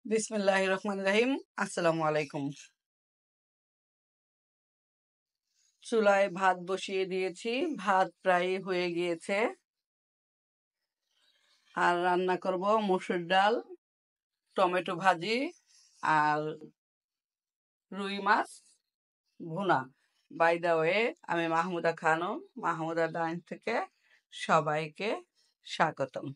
বিসমিল্লাহির রহমানির রহিম। আসসালামু আলাইকুম। চুলায় ভাত বসিয়ে দিয়েছি, ভাত প্রায় হয়ে গিয়েছে। আর রান্না করব মসুর ডাল, টমেটো ভাজি আর রুই মাছ ভুনা। বাই দা ওয়ে, আমি মাহমুদা খানম, মাহমুদা ডাইন থেকে সবাইকে স্বাগতম।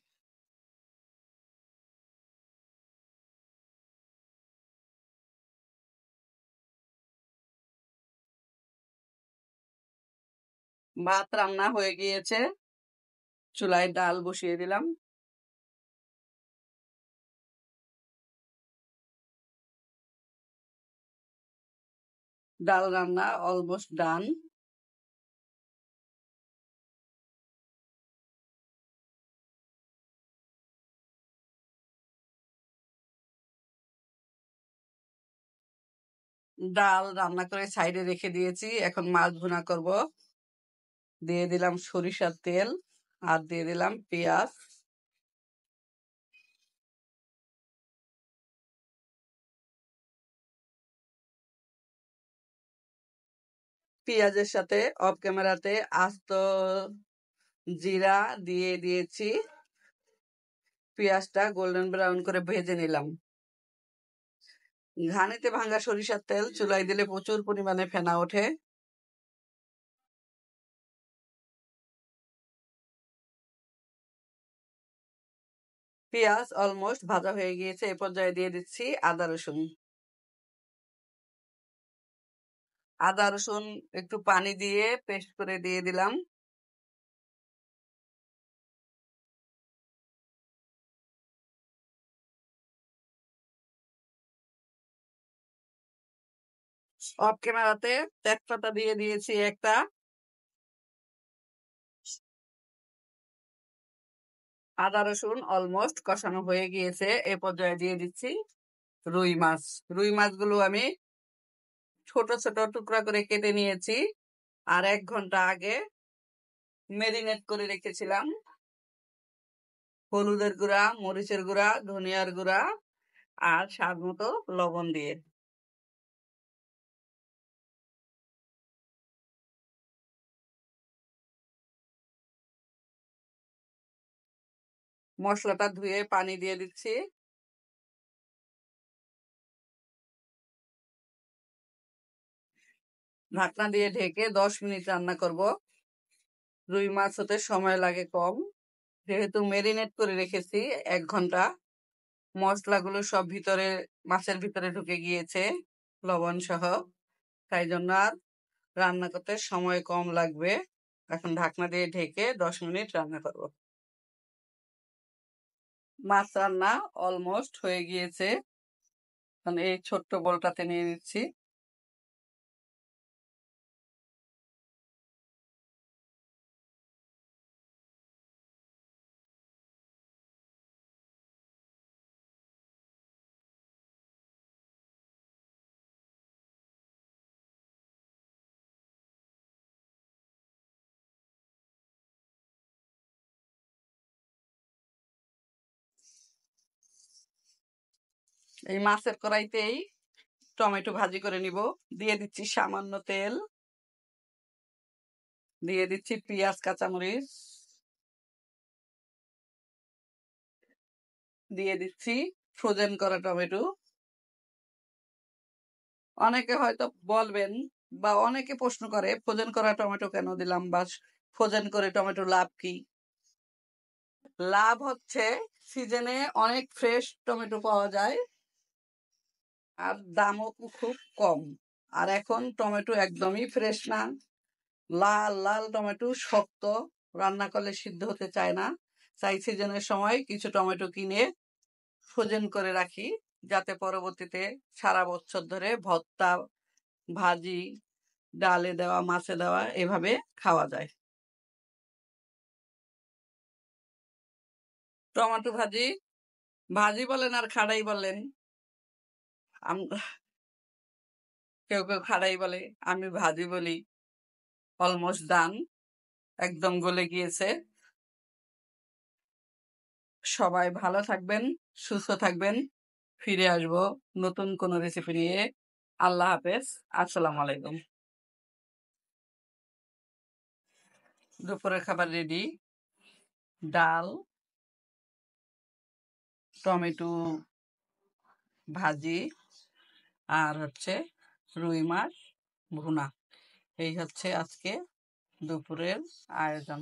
ভাত রান্না হয়ে গিয়েছে, চুলায় ডাল বসিয়ে দিলাম। ডাল রান্না অলমোস্ট ডান। ডাল রান্না করে সাইডে রেখে দিয়েছি, এখন মাছ ভুনা করব। দিয়ে দিলাম সরিষার তেল আর দিয়ে দিলাম পেঁয়াজ। পেঁয়াজের সাথে অফ ক্যামেরাতে আস্ত জিরা দিয়ে দিয়েছি। পেঁয়াজটা গোল্ডেন ব্রাউন করে ভেজে নিলাম। ঘানিতে ভাঙা সরিষার তেল চুলায় দিলে প্রচুর পরিমাণে ফেনা ওঠে। পেঁয়াজ অলমোস্ট ভাজা হয়ে গিয়েছে, এ পর্যায়ে দিয়ে দিচ্ছি আদা রসুন। আদা রসুন একটু পানি দিয়ে পেস্ট করে দিয়ে দিলাম। অফ ক্যামেরাতে তেজপাতা দিয়ে দিয়েছি একটা। আদা রসুন অলমোস্ট কষানো হয়ে গিয়েছে, এ পর্যায়ে দিয়ে দিচ্ছি রুই মাছ। রুই মাছগুলো আমি ছোট ছোট টুকরা করে কেটে নিয়েছি আর 1 ঘন্টা আগে মেরিনেট করে রেখেছিলাম হলুদের গুঁড়া, মরিচের গুঁড়া, ধনিয়ার গুঁড়া আর স্বাদ মতো লবণ দিয়ে। মশলাটা ধুয়ে পানি দিয়ে দিচ্ছি। ঢাকনা দিয়ে ঢেকে 10 মিনিট রান্না করব। রুই মাছ হতে সময় লাগে কম, যেহেতু মেরিনেট করে রেখেছি 1 ঘন্টা। মশলাগুলো সব ভিতরে, মাছের ভিতরে ঢুকে গিয়েছে লবণ সহ, তাই জন্য আর রান্না করতে সময় কম লাগবে। এখন ঢাকনা দিয়ে ঢেকে 10 মিনিট রান্না করব। মাছ রান্না অলমোস্ট হয়ে গিয়েছে, এখন এই ছোট্ট বলটাতে নিয়ে নিচ্ছি। এই মাছের কড়াইতেই টমেটো ভাজি করে নিব। দিয়ে দিচ্ছি সামান্য তেল, দিয়ে দিচ্ছি পেঁয়াজ কাঁচামরিচ, দিয়ে দিচ্ছি ফ্রোজেন করা টমেটো। অনেকে হয়তো বলবেন বা অনেকে প্রশ্ন করে ফ্রোজেন করা টমেটো কেন দিলাম, বা ফ্রোজেন করে টমেটো লাভ কি? লাভ হচ্ছে সিজনে অনেক ফ্রেশ টমেটো পাওয়া যায় আর দামও খুব কম। আর এখন টমেটো একদমই ফ্রেশ না, লাল লাল টমেটো, শক্ত, রান্না করলে সিদ্ধ হতে চায় না। তাই সিজনের সময় কিছু টমেটো কিনে ফ্রোজেন করে রাখি, যাতে পরবর্তীতে সারা বছর ধরে ভর্তা, ভাজি, ডালে দেওয়া, মাছে দেওয়া, এভাবে খাওয়া যায়। টমেটো ভাজি, ভাজি বলেন আর খাড়াই বলেন, কেউ কেউ খাড়াই বলে, আমি ভাজি বলি। অলমোস্ট ডান, একদম গলে গিয়েছে। সবাই ভালো থাকবেন, সুস্থ থাকবেন, ফিরে আসবো নতুন কোনো রেসিপি নিয়ে। আল্লাহ হাফেজ। আসসালামু আলাইকুম। দুপুরের খাবার রেডি। ডাল, টমেটো ভাজি, আর হচ্ছে রুই মাছ ভুনা। এই হচ্ছে আজকে দুপুরের আয়োজন।